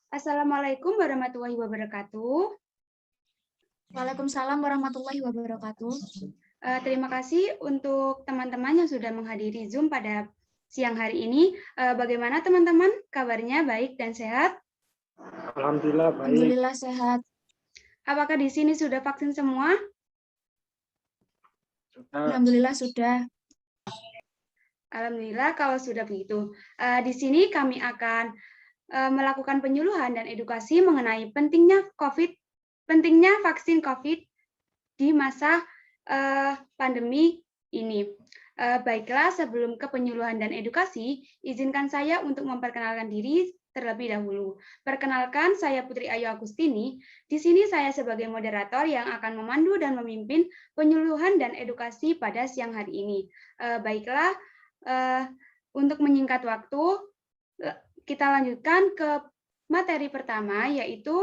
Assalamualaikum warahmatullahi wabarakatuh. Waalaikumsalam warahmatullahi wabarakatuh. Terima kasih untuk teman-teman yang sudah menghadiri Zoom pada siang hari ini. Bagaimana teman-teman? Kabarnya baik dan sehat? Alhamdulillah baik. Alhamdulillah sehat. Apakah di sini sudah vaksin semua? Alhamdulillah sudah. Alhamdulillah kalau sudah begitu. Di sini kami akan melakukan penyuluhan dan edukasi mengenai pentingnya vaksin COVID di masa pandemi ini. Baiklah, sebelum ke penyuluhan dan edukasi, izinkan saya untuk memperkenalkan diri terlebih dahulu. Perkenalkan, saya Putri Ayu Agustini. Di sini saya sebagai moderator yang akan memandu dan memimpin penyuluhan dan edukasi pada siang hari ini. Baiklah, untuk menyingkat waktu, kita lanjutkan ke materi pertama, yaitu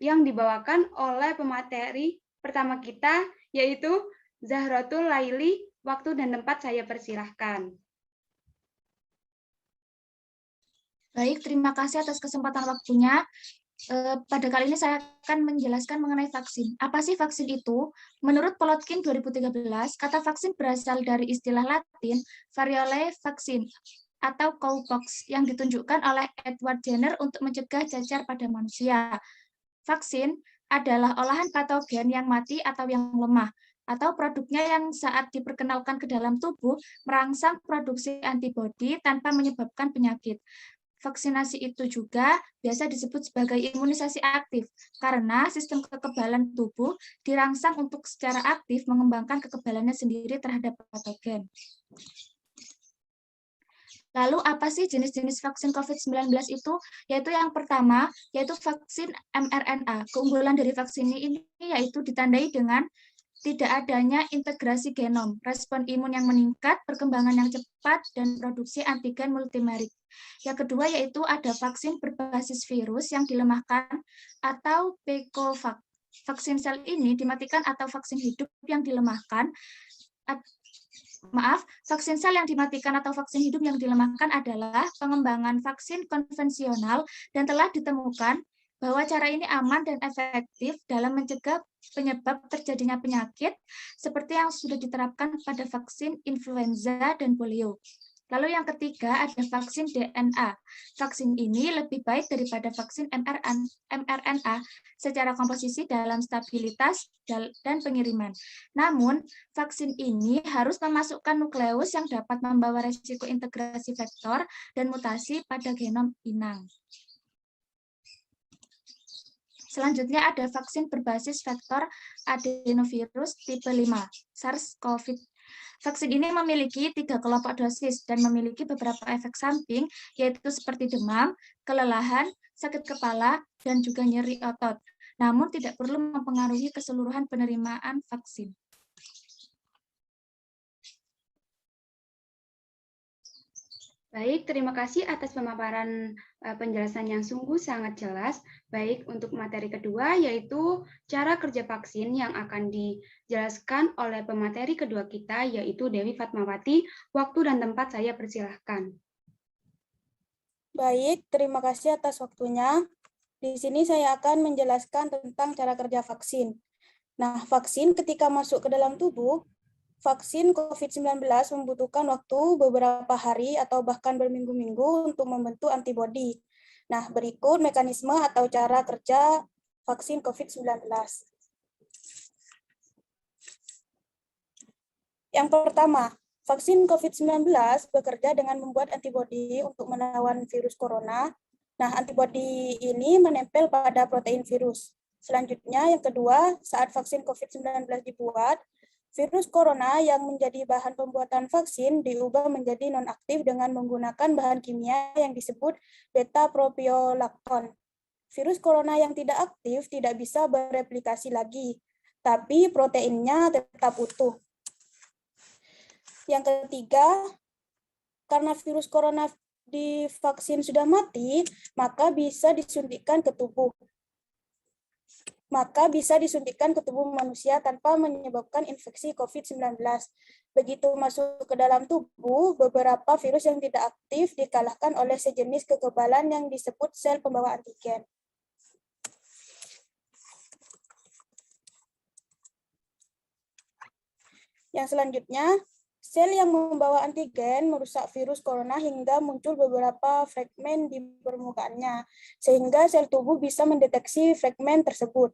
yang dibawakan oleh pemateri pertama kita, yaitu Zahratul Laili. Waktu dan tempat saya persilahkan. Baik, terima kasih atas kesempatan waktunya. Pada kali ini saya akan menjelaskan mengenai vaksin. Apa sih vaksin itu? Menurut Plotkin 2013, kata vaksin berasal dari istilah Latin variole vaccin atau cowpox yang ditunjukkan oleh Edward Jenner untuk mencegah cacar pada manusia. Vaksin adalah olahan patogen yang mati atau yang lemah, atau produknya yang saat diperkenalkan ke dalam tubuh merangsang produksi antibodi tanpa menyebabkan penyakit. Vaksinasi itu juga biasa disebut sebagai imunisasi aktif, karena sistem kekebalan tubuh dirangsang untuk secara aktif mengembangkan kekebalannya sendiri terhadap patogen. Lalu apa sih jenis-jenis vaksin COVID-19 itu? Yaitu yang pertama, yaitu vaksin mRNA. Keunggulan dari vaksin ini yaitu ditandai dengan tidak adanya integrasi genom, respon imun yang meningkat, perkembangan yang cepat, dan produksi antigen multimerik. Yang kedua yaitu ada vaksin berbasis virus yang dilemahkan atau PCOVAC. Vaksin sel ini dimatikan atau vaksin hidup yang dilemahkan. Vaksin sel yang dimatikan atau vaksin hidup yang dilemahkan adalah pengembangan vaksin konvensional dan telah ditemukan bahwa cara ini aman dan efektif dalam mencegah penyebab terjadinya penyakit seperti yang sudah diterapkan pada vaksin influenza dan polio. Lalu yang ketiga ada vaksin DNA. Vaksin ini lebih baik daripada vaksin mRNA secara komposisi dalam stabilitas dan pengiriman. Namun, vaksin ini harus memasukkan nukleus yang dapat membawa resiko integrasi vektor dan mutasi pada genom inang. Selanjutnya ada vaksin berbasis vektor adenovirus tipe 5, SARS-CoV. Vaksin ini memiliki 3 kelompok dosis dan memiliki beberapa efek samping, yaitu seperti demam, kelelahan, sakit kepala, dan juga nyeri otot. Namun tidak perlu mempengaruhi keseluruhan penerimaan vaksin. Baik, terima kasih atas pemaparan penjelasan yang sungguh sangat jelas. Baik, untuk materi kedua yaitu cara kerja vaksin yang akan dijelaskan oleh pemateri kedua kita yaitu Dewi Fatmawati. Waktu dan tempat saya persilahkan. Baik, terima kasih atas waktunya. Di sini saya akan menjelaskan tentang cara kerja vaksin. Nah, vaksin ketika masuk ke dalam tubuh, vaksin COVID-19 membutuhkan waktu beberapa hari atau bahkan berminggu-minggu untuk membentuk antibodi. Nah, berikut mekanisme atau cara kerja vaksin COVID-19. Yang pertama, vaksin COVID-19 bekerja dengan membuat antibodi untuk melawan virus corona. Nah, antibodi ini menempel pada protein virus. Selanjutnya, yang kedua, saat vaksin COVID-19 dibuat, virus corona yang menjadi bahan pembuatan vaksin diubah menjadi nonaktif dengan menggunakan bahan kimia yang disebut beta-propiolactone. Virus corona yang tidak aktif tidak bisa bereplikasi lagi, tapi proteinnya tetap utuh. Yang ketiga, karena virus corona di vaksin sudah mati, maka bisa disuntikkan ke tubuh. maka bisa disuntikkan ke tubuh manusia tanpa menyebabkan infeksi COVID-19. Begitu masuk ke dalam tubuh, beberapa virus yang tidak aktif dikalahkan oleh sejenis kekebalan yang disebut sel pembawa antigen. Yang selanjutnya, sel yang membawa antigen merusak virus corona hingga muncul beberapa fragmen di permukaannya, sehingga sel tubuh bisa mendeteksi fragmen tersebut.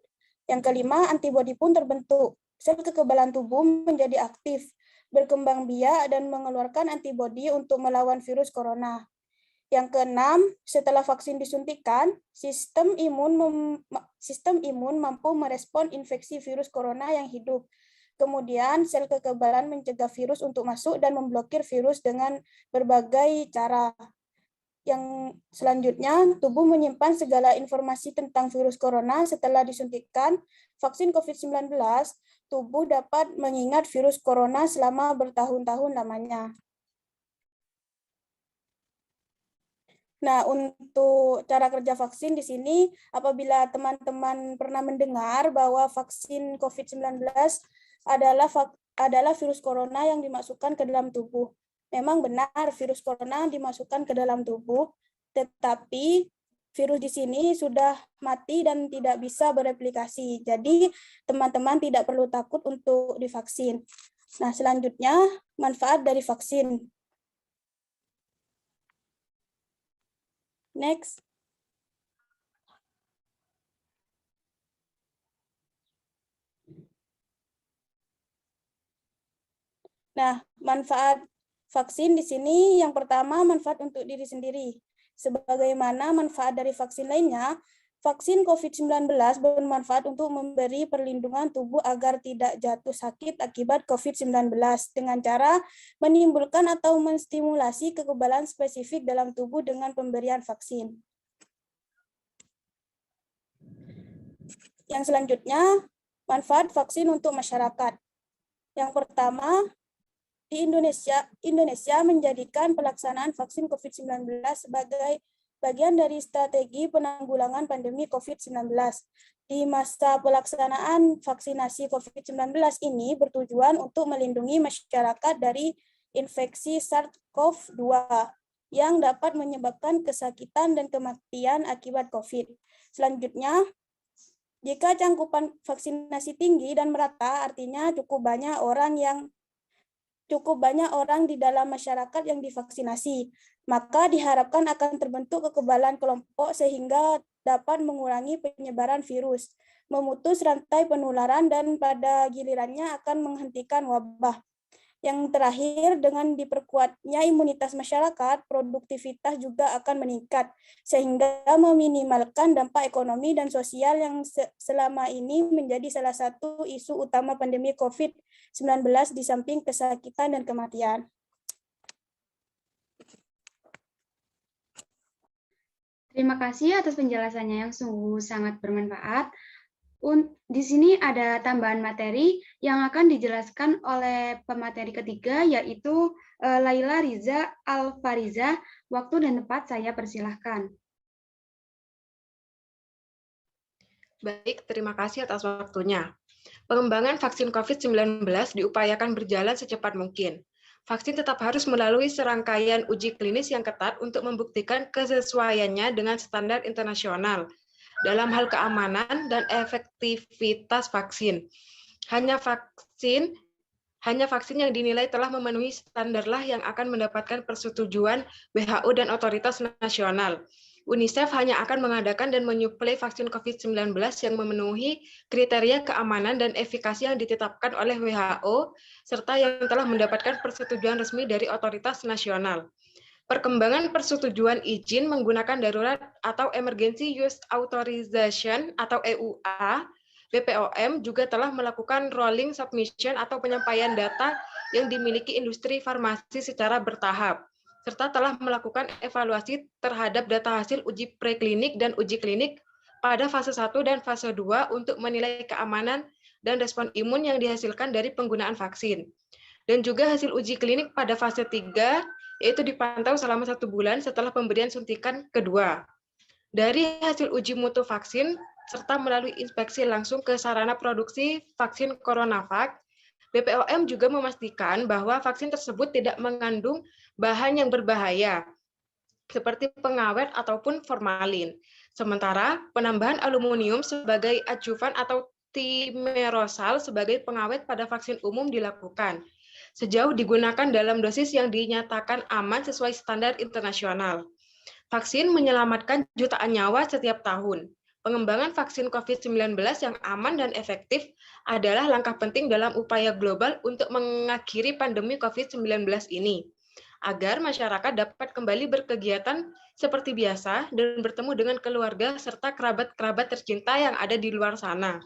Yang kelima, antibodi pun terbentuk. Sel kekebalan tubuh menjadi aktif, berkembang biak, dan mengeluarkan antibodi untuk melawan virus corona. Yang keenam, setelah vaksin disuntikan, sistem imun mampu merespon infeksi virus corona yang hidup. Kemudian, sel kekebalan mencegah virus untuk masuk dan memblokir virus dengan berbagai cara. Yang selanjutnya, tubuh menyimpan segala informasi tentang virus corona setelah disuntikan vaksin COVID-19, tubuh dapat mengingat virus corona selama bertahun-tahun lamanya. Nah, untuk cara kerja vaksin di sini, apabila teman-teman pernah mendengar bahwa vaksin COVID-19 adalah virus corona yang dimasukkan ke dalam tubuh. Memang benar virus corona dimasukkan ke dalam tubuh, tetapi virus di sini sudah mati dan tidak bisa bereplikasi. Jadi, teman-teman tidak perlu takut untuk divaksin. Nah, selanjutnya manfaat dari vaksin. Next. Nah, manfaat vaksin di sini yang pertama manfaat untuk diri sendiri. Sebagaimana manfaat dari vaksin lainnya, vaksin COVID-19 bermanfaat untuk memberi perlindungan tubuh agar tidak jatuh sakit akibat COVID-19 dengan cara menimbulkan atau menstimulasi kekebalan spesifik dalam tubuh dengan pemberian vaksin. Yang selanjutnya, manfaat vaksin untuk masyarakat. Yang pertama, di Indonesia menjadikan pelaksanaan vaksin COVID-19 sebagai bagian dari strategi penanggulangan pandemi COVID-19. Di masa pelaksanaan vaksinasi COVID-19 ini bertujuan untuk melindungi masyarakat dari infeksi SARS-CoV-2 yang dapat menyebabkan kesakitan dan kematian akibat COVID. Selanjutnya, jika cangkupan vaksinasi tinggi dan merata, artinya cukup banyak orang di dalam masyarakat yang divaksinasi, maka diharapkan akan terbentuk kekebalan kelompok sehingga dapat mengurangi penyebaran virus, memutus rantai penularan, dan pada gilirannya akan menghentikan wabah. Yang terakhir, dengan diperkuatnya imunitas masyarakat, produktivitas juga akan meningkat, sehingga meminimalkan dampak ekonomi dan sosial yang selama ini menjadi salah satu isu utama pandemi COVID-19 di samping kesakitan dan kematian. Terima kasih atas penjelasannya yang sungguh sangat bermanfaat. Di sini ada tambahan materi yang akan dijelaskan oleh pemateri ketiga, yaitu Laila Riza Alfariza. Waktu dan tempat saya persilahkan. Baik, terima kasih atas waktunya. Pengembangan vaksin COVID-19 diupayakan berjalan secepat mungkin. Vaksin tetap harus melalui serangkaian uji klinis yang ketat untuk membuktikan kesesuaiannya dengan standar internasional dalam hal keamanan dan efektivitas vaksin. Hanya vaksin yang dinilai telah memenuhi standarlah yang akan mendapatkan persetujuan WHO dan otoritas nasional. UNICEF hanya akan mengadakan dan menyuplai vaksin COVID-19 yang memenuhi kriteria keamanan dan efikasi yang ditetapkan oleh WHO, serta yang telah mendapatkan persetujuan resmi dari otoritas nasional. Perkembangan persetujuan izin menggunakan darurat atau Emergency Use Authorization atau EUA, BPOM juga telah melakukan rolling submission atau penyampaian data yang dimiliki industri farmasi secara bertahap, serta telah melakukan evaluasi terhadap data hasil uji preklinik dan uji klinik pada fase 1 dan fase 2 untuk menilai keamanan dan respon imun yang dihasilkan dari penggunaan vaksin. Dan juga hasil uji klinik pada fase 3 yaitu dipantau selama 1 bulan setelah pemberian suntikan kedua. Dari hasil uji mutu vaksin, serta melalui inspeksi langsung ke sarana produksi vaksin CoronaVac, BPOM juga memastikan bahwa vaksin tersebut tidak mengandung bahan yang berbahaya, seperti pengawet ataupun formalin. Sementara penambahan aluminium sebagai adjuvan atau timerosal sebagai pengawet pada vaksin umum dilakukan, sejauh digunakan dalam dosis yang dinyatakan aman sesuai standar internasional. Vaksin menyelamatkan jutaan nyawa setiap tahun. Pengembangan vaksin COVID-19 yang aman dan efektif adalah langkah penting dalam upaya global untuk mengakhiri pandemi COVID-19 ini, agar masyarakat dapat kembali berkegiatan seperti biasa dan bertemu dengan keluarga serta kerabat-kerabat tercinta yang ada di luar sana.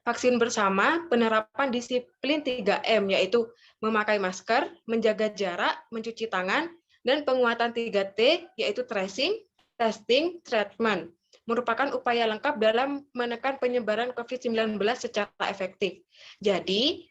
Vaksin bersama, penerapan disiplin 3M, yaitu memakai masker, menjaga jarak, mencuci tangan, dan penguatan 3T, yaitu tracing, testing, treatment, merupakan upaya lengkap dalam menekan penyebaran COVID-19 secara efektif. Jadi,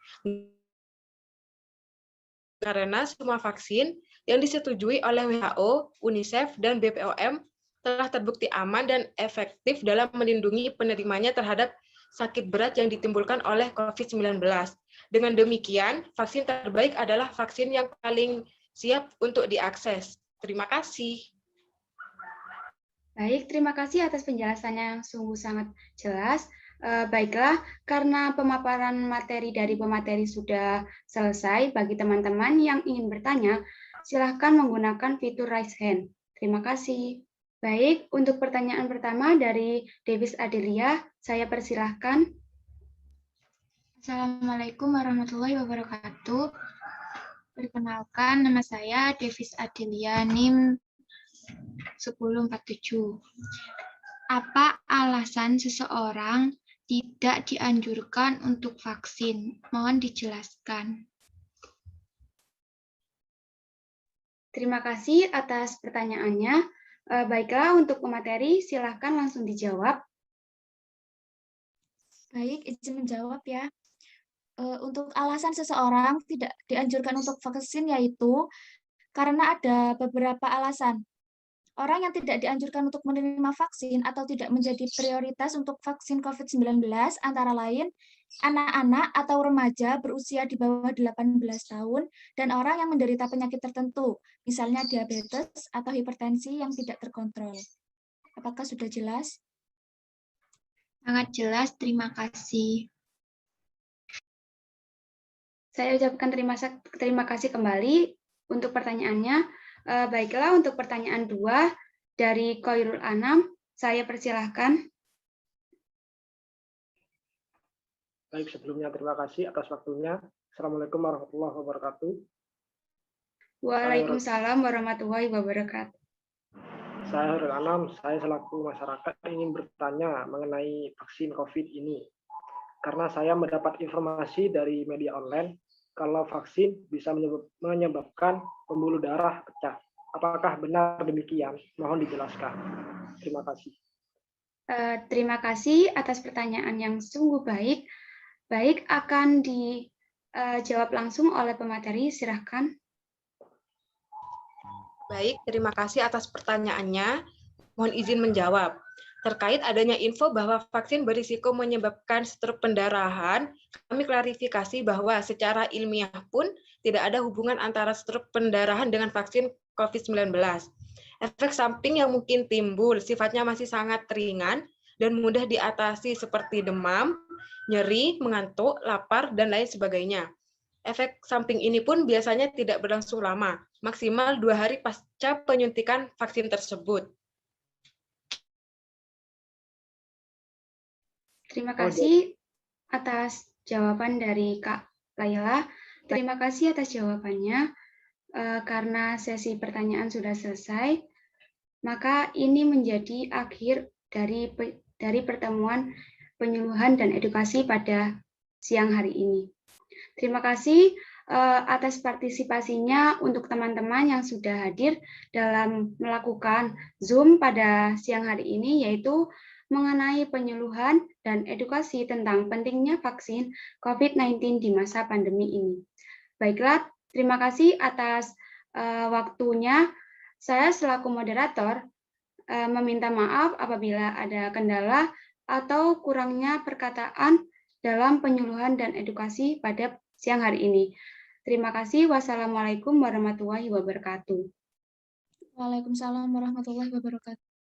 karena semua vaksin yang disetujui oleh WHO, UNICEF, dan BPOM telah terbukti aman dan efektif dalam melindungi penerimanya terhadap sakit berat yang ditimbulkan oleh COVID-19. Dengan demikian, vaksin terbaik adalah vaksin yang paling siap untuk diakses. Terima kasih. Baik, terima kasih atas penjelasannya yang sungguh sangat jelas. Baiklah, karena pemaparan materi dari pemateri sudah selesai, bagi teman-teman yang ingin bertanya, silahkan menggunakan fitur raise hand. Terima kasih. Baik, untuk pertanyaan pertama dari Devis Adelia, saya persilahkan. Assalamualaikum warahmatullahi wabarakatuh. Perkenalkan, nama saya Devis Adelia, NIM 1047. Apa alasan seseorang tidak dianjurkan untuk vaksin? Mohon dijelaskan. Terima kasih atas pertanyaannya. Baiklah, untuk pemateri, silahkan langsung dijawab. Baik, izin menjawab ya. Untuk alasan seseorang tidak dianjurkan untuk vaksin yaitu karena ada beberapa alasan. Orang yang tidak dianjurkan untuk menerima vaksin atau tidak menjadi prioritas untuk vaksin COVID-19 antara lain anak-anak atau remaja berusia di bawah 18 tahun dan orang yang menderita penyakit tertentu, misalnya diabetes atau hipertensi yang tidak terkontrol. Apakah sudah jelas? Sangat jelas, terima kasih. Saya ucapkan terima kasih kembali untuk pertanyaannya. Baiklah, untuk pertanyaan 2 dari Khairul Anam, saya persilahkan. Baik, sebelumnya terima kasih atas waktunya. Assalamualaikum warahmatullahi wabarakatuh. Waalaikumsalam warahmatullahi wabarakatuh. Saya Khairul Anam, saya selaku masyarakat ingin bertanya mengenai vaksin COVID ini. Karena saya mendapat informasi dari media online kalau vaksin bisa menyebabkan pembuluh darah pecah. Apakah benar demikian? Mohon dijelaskan. Terima kasih. Terima kasih atas pertanyaan yang sungguh baik. Baik, akan dijawab langsung oleh pemateri. Silahkan. Baik, terima kasih atas pertanyaannya. Mohon izin menjawab. Terkait adanya info bahwa vaksin berisiko menyebabkan stroke pendarahan, kami klarifikasi bahwa secara ilmiah pun tidak ada hubungan antara stroke pendarahan dengan vaksin COVID-19. Efek samping yang mungkin timbul sifatnya masih sangat ringan dan mudah diatasi seperti demam, nyeri, mengantuk, lapar, dan lain sebagainya. Efek samping ini pun biasanya tidak berlangsung lama, maksimal 2 hari pasca penyuntikan vaksin tersebut. Terima kasih atas jawaban dari Kak Laila. Terima kasih atas jawabannya. Karena sesi pertanyaan sudah selesai, maka ini menjadi akhir dari pertemuan penyuluhan dan edukasi pada siang hari ini. Terima kasih atas partisipasinya untuk teman-teman yang sudah hadir dalam melakukan Zoom pada siang hari ini, yaitu mengenai penyuluhan dan edukasi tentang pentingnya vaksin COVID-19 di masa pandemi ini. Baiklah, terima kasih atas waktunya. Saya selaku moderator meminta maaf apabila ada kendala atau kurangnya perkataan dalam penyuluhan dan edukasi pada siang hari ini. Terima kasih. Wassalamualaikum warahmatullahi wabarakatuh. Waalaikumsalam warahmatullahi wabarakatuh.